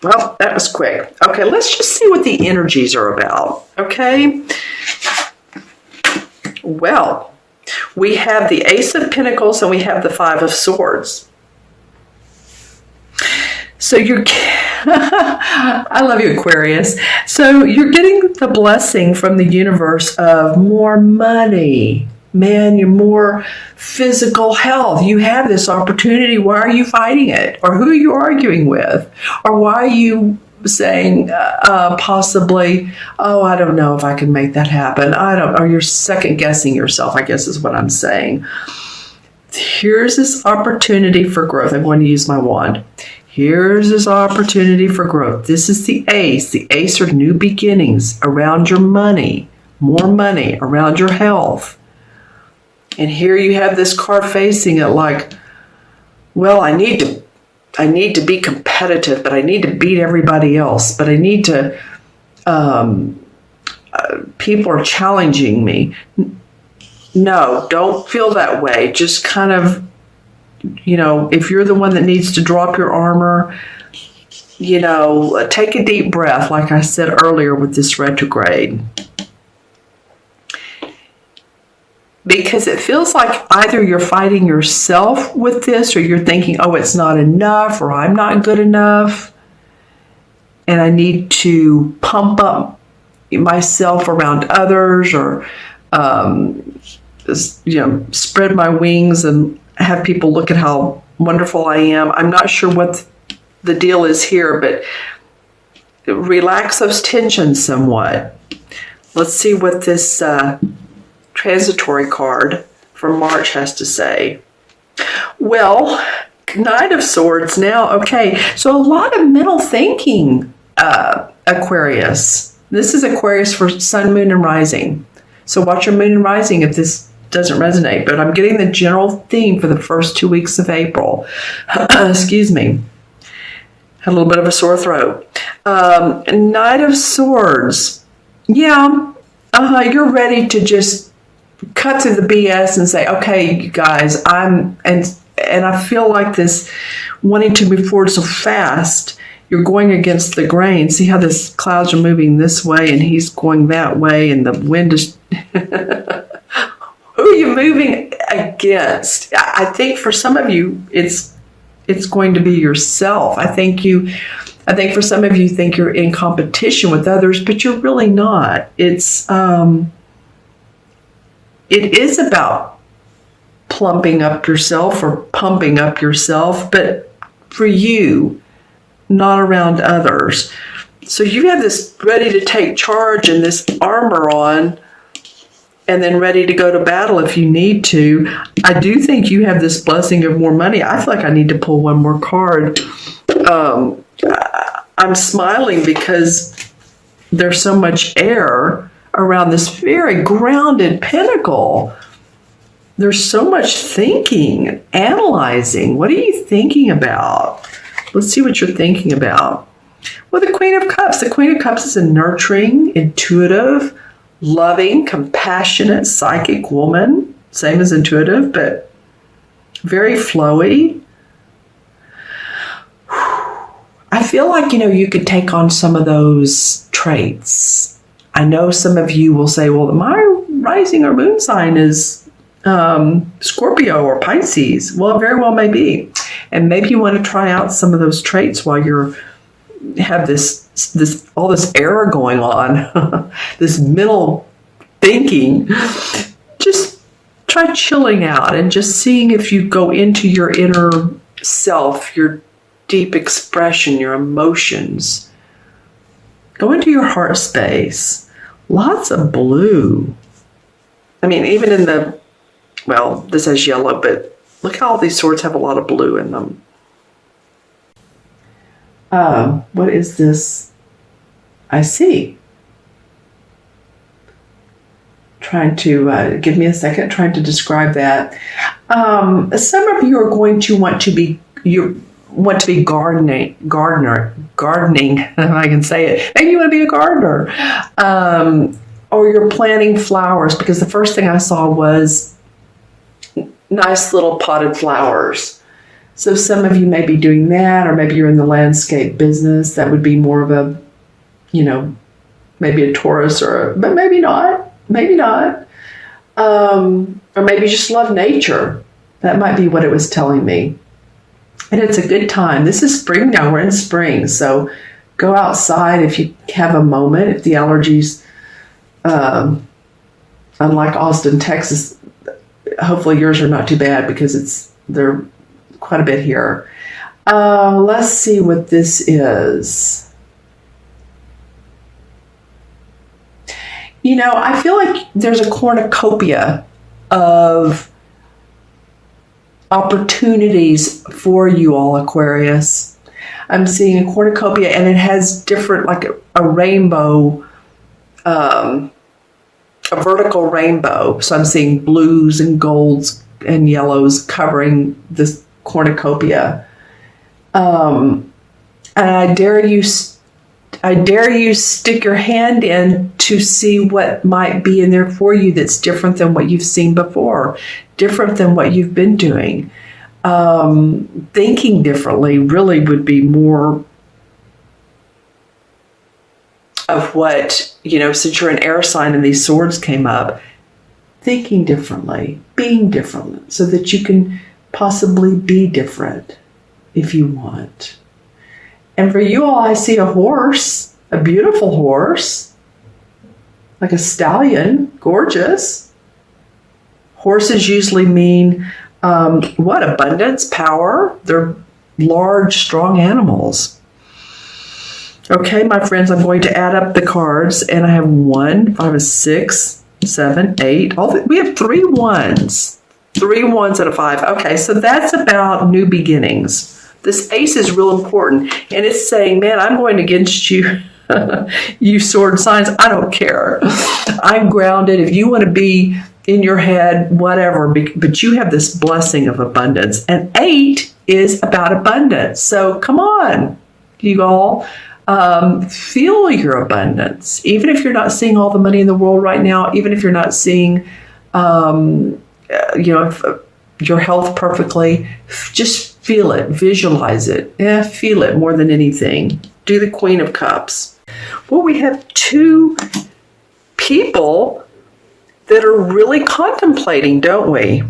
Well, that was quick. Okay, let's just see what the energies are about. Okay. Well, we have the Ace of Pentacles and we have the Five of Swords. So you're, I love you, Aquarius. So you're getting the blessing from the universe of more money. Man, you're more physical health. You have this opportunity. Why are you fighting it? Or who are you arguing with? Or why are you saying possibly, oh, I don't know if I can make that happen. Or you're second guessing yourself, I guess is what I'm saying. Here's this opportunity for growth. I'm going to use my wand. Here's this opportunity for growth. This is the Ace. The Ace are new beginnings around your money, more money, around your health. And here you have this card facing it like, well, I need to be competitive, but I need to beat everybody else. But I need to, people are challenging me. No, don't feel that way. Just kind of, if you're the one that needs to drop your armor, take a deep breath, like I said earlier with this retrograde. Because it feels like either you're fighting yourself with this or you're thinking, oh, it's not enough or I'm not good enough. And I need to pump up myself around others or, spread my wings and have people look at how wonderful I am. I'm not sure what the deal is here, but relax those tensions somewhat. Let's see what this transitory card from March has to say. Well, Knight of Swords now. Okay, so a lot of mental thinking, Aquarius. This is Aquarius for Sun, Moon, and Rising. So watch your Moon and Rising if this doesn't resonate. But I'm getting the general theme for the first 2 weeks of April. Excuse me. Had a little bit of a sore throat. Knight of Swords. Yeah, you're ready to just cut through the BS and say, okay, you guys, and I feel like this wanting to move forward so fast, you're going against the grain. See how this clouds are moving this way and he's going that way and the wind is who are you moving against? I think for some of you it's going to be yourself. I think for some of you think you're in competition with others, but you're really not. It is about plumping up yourself or pumping up yourself, but for you, not around others. So you have this ready to take charge and this armor on and then ready to go to battle if you need to. I do think you have this blessing of more money. I feel like I need to pull one more card. I'm smiling because there's so much air around this very grounded pentacle. There's so much thinking, analyzing. What are you thinking about? Let's see what you're thinking about. Well, the Queen of Cups. The Queen of Cups is a nurturing, intuitive, loving, compassionate, psychic woman. Same as intuitive, but very flowy. I feel like, you could take on some of those traits. I know some of you will say, well, my rising or moon sign is Scorpio or Pisces. Well, it very well may be. And maybe you want to try out some of those traits while you have all this error going on, this mental thinking. Just try chilling out and just seeing if you go into your inner self, your deep expression, your emotions. Go into your heart space. Lots of blue. I mean, even in this says yellow, but look how all these swords have a lot of blue in them. What is this? I see. Trying to, give me a second, trying to describe that. Some of you are going to want to be gardening, if I can say it. Maybe you want to be a gardener. Or you're planting flowers, because the first thing I saw was nice little potted flowers. So some of you may be doing that, or maybe you're in the landscape business. That would be more of a, maybe a Taurus but maybe not. Maybe not. Or maybe you just love nature. That might be what it was telling me. And it's a good time. This is spring now. We're in spring. So go outside if you have a moment. If the allergies, unlike Austin, Texas, hopefully yours are not too bad because they're quite a bit here. Let's see what this is. I feel like there's a cornucopia of opportunities for you all, Aquarius. I'm seeing a cornucopia, and it has different, like a rainbow, a vertical rainbow. So I'm seeing blues and golds and yellows covering this cornucopia. And I dare you stick your hand in to see what might be in there for you that's different than what you've seen before, different than what you've been doing. Thinking differently really would be more of what, since you're an air sign and these swords came up, thinking differently, being different, so that you can possibly be different if you want. And for you all, I see a horse, a beautiful horse, like a stallion, gorgeous. Horses usually mean abundance, power. They're large, strong animals. Okay, my friends, I'm going to add up the cards, and I have 1, 5, 6, 7, 8. We have 3 ones. 3 ones and a 5. Okay, so that's about new beginnings. This ace is real important, and it's saying, man, I'm going against you, you sword signs. I don't care. I'm grounded. If you want to be in your head, whatever, but you have this blessing of abundance. And 8 is about abundance. So come on, you all. Feel your abundance. Even if you're not seeing all the money in the world right now, even if you're not seeing, your health perfectly, just feel it, visualize it. Feel it more than anything. Do the Queen of Cups. Well, we have 2 people that are really contemplating, don't we?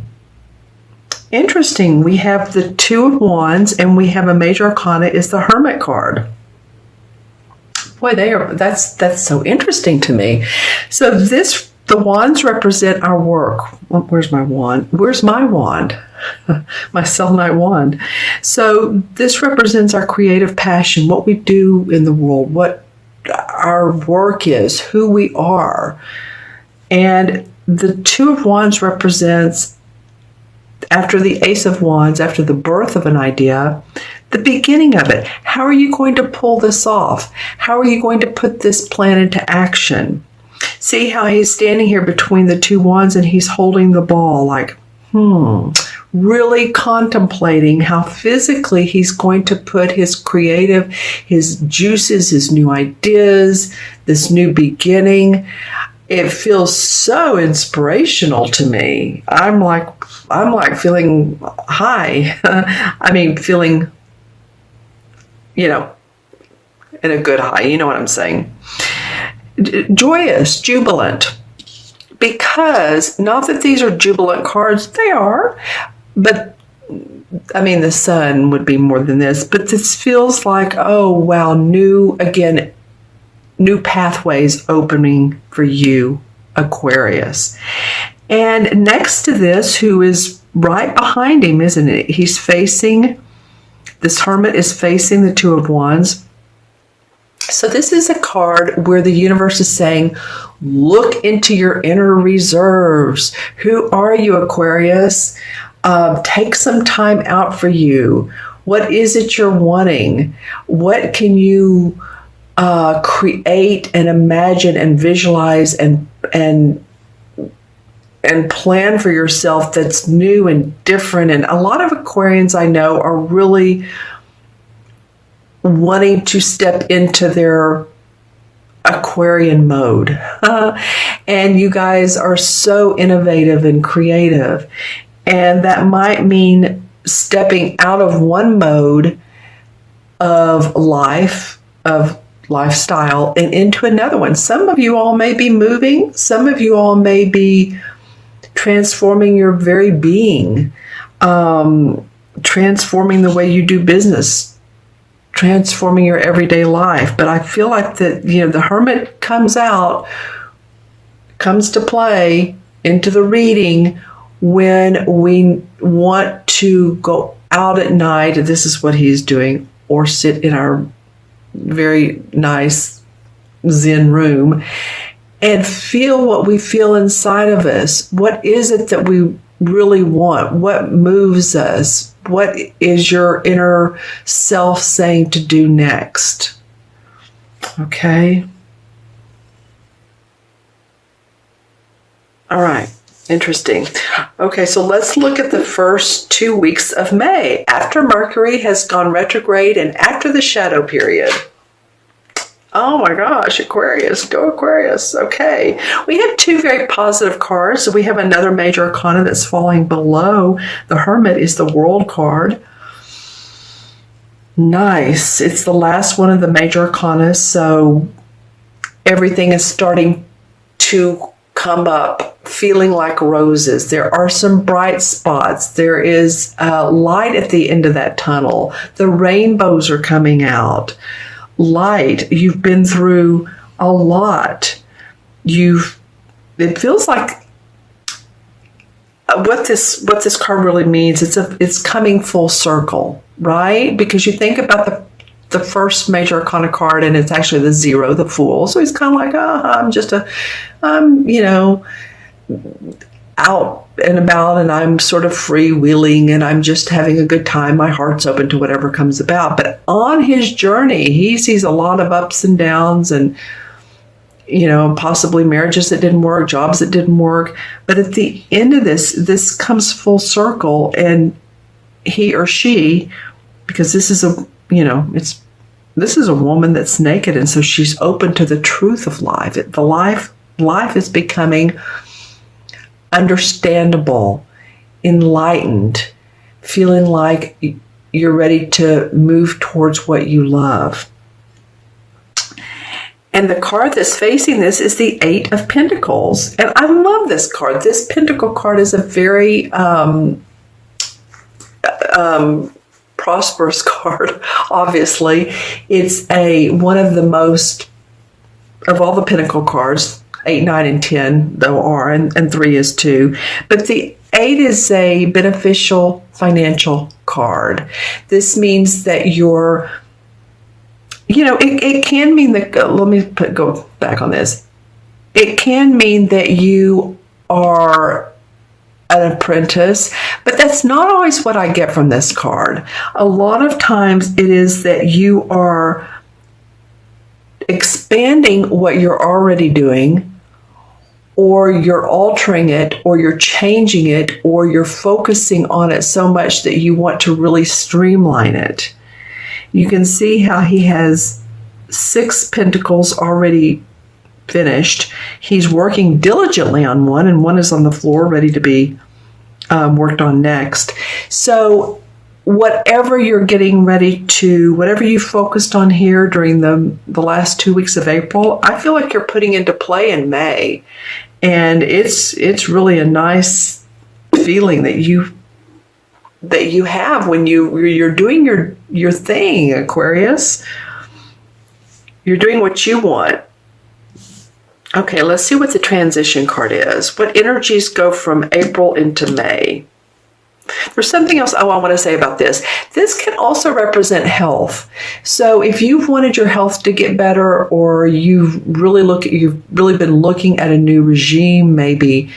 Interesting. We have the 2 of Wands, and we have a major arcana is the Hermit card. Boy, that's so interesting to me. So the wands represent our work. Where's my wand? Where's my wand? My selenite wand. So this represents our creative passion, what we do in the world, what our work is, who we are. And the 2 of Wands represents, after the Ace of Wands, after the birth of an idea, the beginning of it. How are you going to pull this off? How are you going to put this plan into action? See how he's standing here between the 2 wands and he's holding the ball like, really contemplating how physically he's going to put his creative, his juices, his new ideas, this new beginning. It feels so inspirational to me. I'm like feeling high. I mean, feeling, in a good high. You know what I'm saying? Joyous, jubilant. Because, not that these are jubilant cards, they are, but I mean, the sun would be more than this, but this feels like, oh, wow, new pathways opening for you, Aquarius. And next to this, who is right behind him, isn't it? This Hermit is facing the 2 of Wands. So this is a card where the universe is saying, look into your inner reserves. Who are you, Aquarius? Take some time out for you. What is it you're wanting? What can you create and imagine and visualize and plan for yourself that's new and different? And a lot of Aquarians I know are really wanting to step into their Aquarian mode. And you guys are so innovative and creative. And that might mean stepping out of one mode of life, of lifestyle, and into another one. Some of you all may be moving. Some of you all may be transforming your very being, transforming the way you do business, transforming your everyday life. But I feel like that, the Hermit comes to play into the reading when we want to go out at night. This is what he's doing, or sit in our very nice Zen room and feel what we feel inside of us. What is it that we really want? What moves us? What is your inner self saying to do next? Okay. All right. Interesting. Okay, so let's look at the first 2 weeks of May, after Mercury has gone retrograde and after the shadow period. Oh my gosh, Aquarius, go Aquarius. Okay, we have two very positive cards. We have another major arcana that's falling below the Hermit is the World card. Nice. It's the last one of the major arcana, so everything is starting to come up feeling like roses. There are some bright spots. There is light at the end of that tunnel. The rainbows are coming out. Light. You've been through a lot. It feels like what this card really means, it's coming full circle, right? Because you think about the first major arcana card, and it's actually the Zero, the Fool. So he's kind of like, I'm out and about, and I'm sort of freewheeling, and I'm just having a good time. My heart's open to whatever comes about. But on his journey, he sees a lot of ups and downs, and possibly marriages that didn't work, jobs that didn't work. But at the end of this comes full circle, and he or she, because this is a woman that's naked, and so she's open to the truth of life. Life is becoming understandable, enlightened, feeling like you're ready to move towards what you love. And the card that's facing this is the Eight of Pentacles. And I love this card. This Pentacle card is a very prosperous card, obviously. It's one of the most, of all the Pentacle cards, 8, 9, and 10 though are, and 3 is too. But the 8 is a beneficial financial card. This means that you're, it can mean that, let me go back on this. It can mean that you are an apprentice, but that's not always what I get from this card. A lot of times it is that you are expanding what you're already doing, or you're altering it, or you're changing it, or you're focusing on it so much that you want to really streamline it. You can see how he has 6 pentacles already finished. He's working diligently on one, and one is on the floor ready to be worked on next. So whatever you're getting ready to, whatever you focused on here during the last 2 weeks of April, I feel like you're putting into play in May. And it's really a nice feeling that you have when you're doing your thing, Aquarius. You're doing what you want. Okay, let's see what the transition card is. What energies go from April into May? There's something else I want to say about this. This can also represent health. So if you've wanted your health to get better, or you've really been looking at a new regime, maybe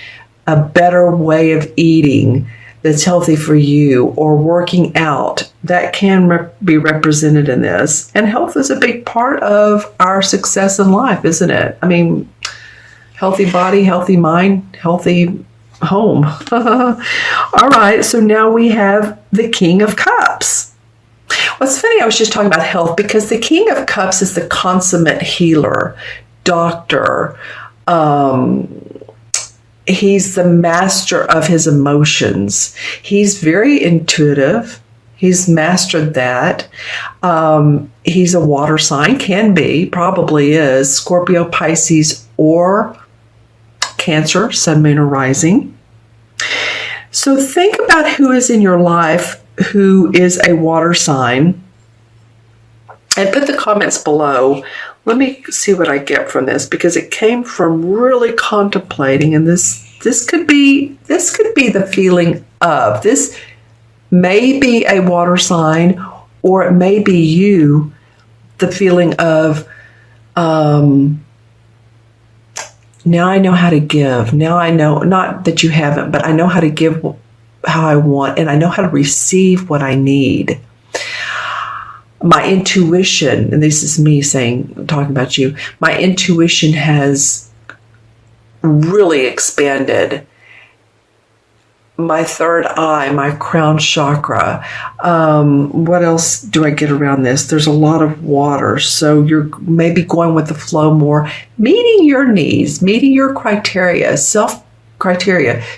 a better way of eating that's healthy for you, or working out, that can be represented in this. And health is a big part of our success in life, isn't it? I mean, healthy body, healthy mind, healthy home. All right, so now we have the King of Cups. What's funny, I was just talking about health, because the King of Cups is the consummate healer, doctor, he's the master of his emotions. He's very intuitive. He's mastered that. He's a water sign, can be, probably is, Scorpio, Pisces, or Cancer, Sun, Moon, or Rising. So think about who is in your life who is a water sign, and put the comments below. Let me see what I get from this, because it came from really contemplating, and this could be the feeling of, this may be a water sign, or it may be you, the feeling of, now I know how to give. Now I know, not that you haven't, but I know how to give how I want, and I know how to receive what I need. My intuition, and this is me talking about you, my intuition has really expanded. My third eye, my crown chakra. What else do I get around this? There's a lot of water, so you're maybe going with the flow more, meeting your needs, meeting your criteria.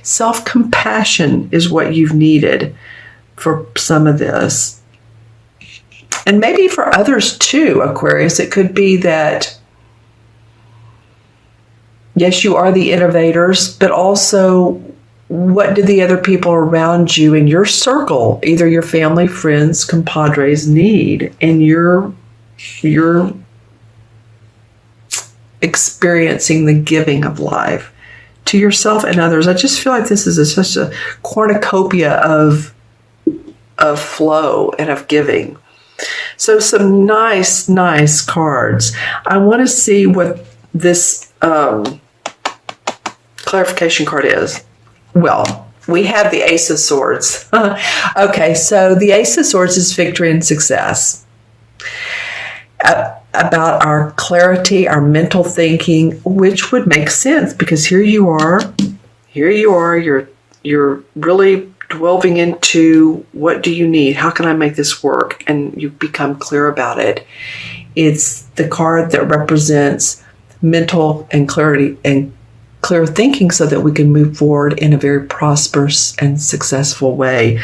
Self-compassion is what you've needed for some of this. And maybe for others too, Aquarius. It could be that, yes, you are the innovators, but also, what do the other people around you in your circle, either your family, friends, compadres, need? And you're experiencing the giving of life to yourself and others. I just feel like this is such a cornucopia of flow and of giving. So some nice cards. I want to see what this clarification card is. Well, we have the Ace of Swords. Okay, so the Ace of Swords is victory and success. About our clarity, our mental thinking, which would make sense, because here you are, you're really delving into, what do you need? How can I make this work? And you become clear about it. It's the card that represents mental and clarity and clear thinking, so that we can move forward in a very prosperous and successful way.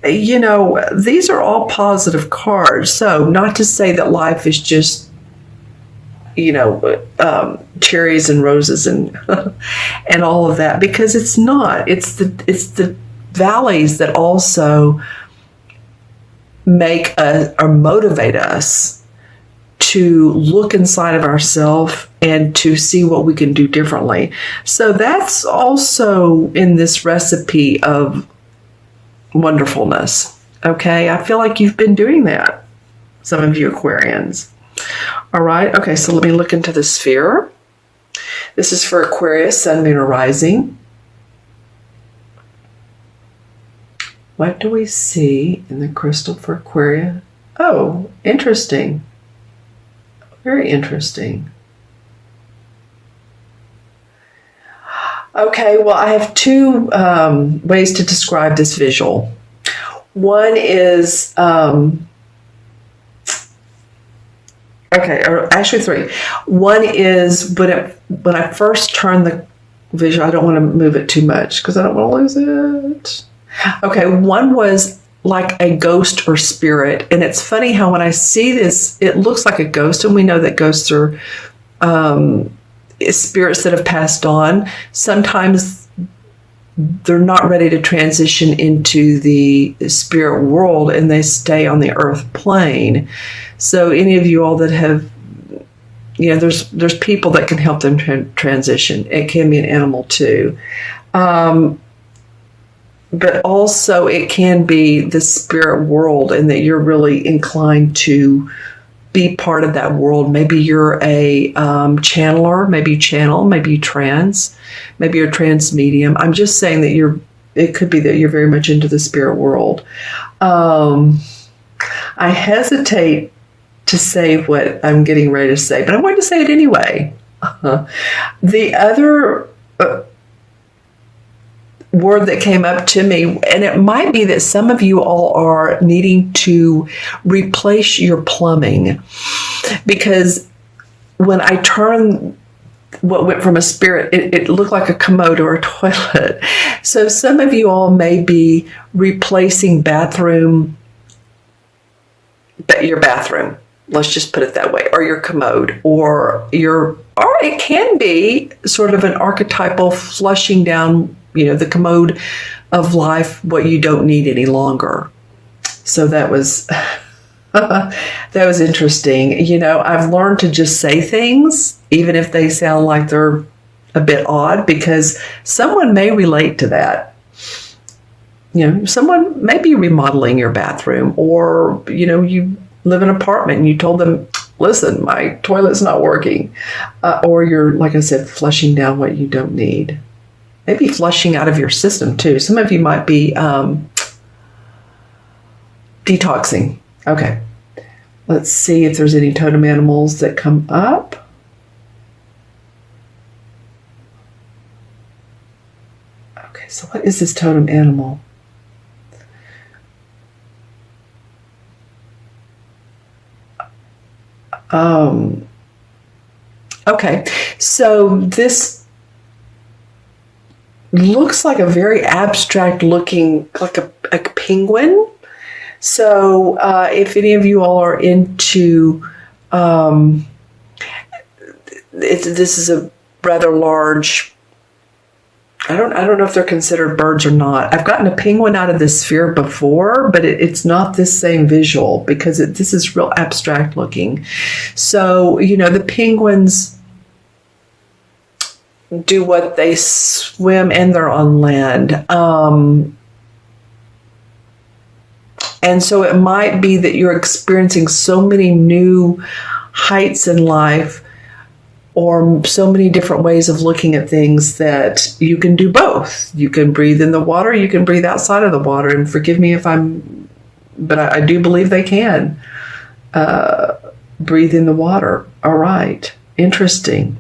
You know, these are all positive cards. So not to say that life is just, cherries and roses and and all of that, because it's not. It's the valleys that also make us or motivate us to look inside of ourselves and to see what we can do differently. So that's also in this recipe of wonderfulness. Okay, I feel like you've been doing that, some of you Aquarians. All right, okay, so let me look into the sphere. This is for Aquarius, Sun, Moon, or Rising. What do we see in the crystal for Aquarius? Oh, interesting. Very interesting. Okay, well, I have two ways to describe this visual. One is, or actually three. One is when I first turn the visual, I don't want to move it too much because I don't want to lose it. Okay, one was like a ghost or spirit. And it's funny how when I see this, it looks like a ghost, and we know that ghosts are spirits that have passed on. Sometimes they're not ready to transition into the spirit world, and they stay on the earth plane. So any of you all that have, there's people that can help them transition. It can be an animal too. But also it can be the spirit world, and that you're really inclined to be part of that world. Maybe you're a channeler, maybe you channel, maybe you trans, maybe you're a trans medium. I'm just saying that it could be that you're very much into the spirit world. I hesitate to say what I'm getting ready to say, but I'm going to say it anyway. The other word that came up to me, and it might be that some of you all are needing to replace your plumbing, because when I turn what went from a spirit, it looked like a commode or a toilet. So some of you all may be replacing your bathroom. Let's just put it that way, or your commode, or it can be sort of an archetypal flushing down, the commode of life, what you don't need any longer. So that was that was interesting. I've learned to just say things, even if they sound like they're a bit odd, because someone may relate to that. Someone may be remodeling your bathroom, or, you live in an apartment and you told them, listen, my toilet's not working. Or you're, like I said, flushing down what you don't need. Maybe flushing out of your system too. Some of you might be detoxing. Okay. Let's see if there's any totem animals that come up. Okay, so what is this totem animal? Okay, so this looks like a very abstract looking, like a penguin. So if any of you all are into, this is a rather large, I don't know if they're considered birds or not. I've gotten a penguin out of this sphere before, but it's not this same visual, because this is real abstract looking. So, the penguins do what they swim, and they're on land. And so it might be that you're experiencing so many new heights in life, or so many different ways of looking at things, that you can do both. You can breathe in the water, you can breathe outside of the water. And forgive me but I do believe they can breathe in the water. All right. Interesting.